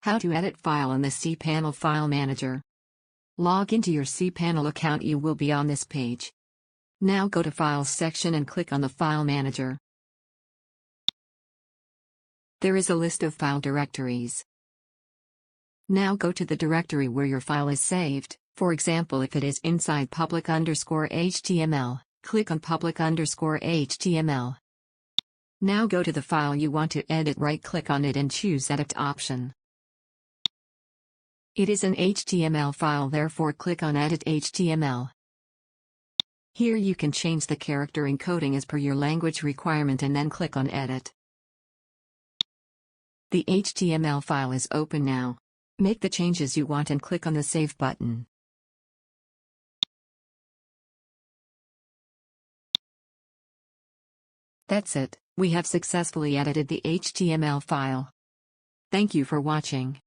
How to edit file in the cPanel File Manager. Log into your cPanel account. You will be on this page. Now go to Files section and click on the File Manager. There is a list of file directories. Now go to the directory where your file is saved. For example, if it is inside public_HTML, click on public_HTML. Now go to the file you want to edit, right-click on it and choose Edit option. It is an HTML file, therefore click on Edit HTML. Here you can change the character encoding as per your language requirement and then click on Edit. The HTML file is open now. Make the changes you want and click on the Save button. That's it, we have successfully edited the HTML file. Thank you for watching.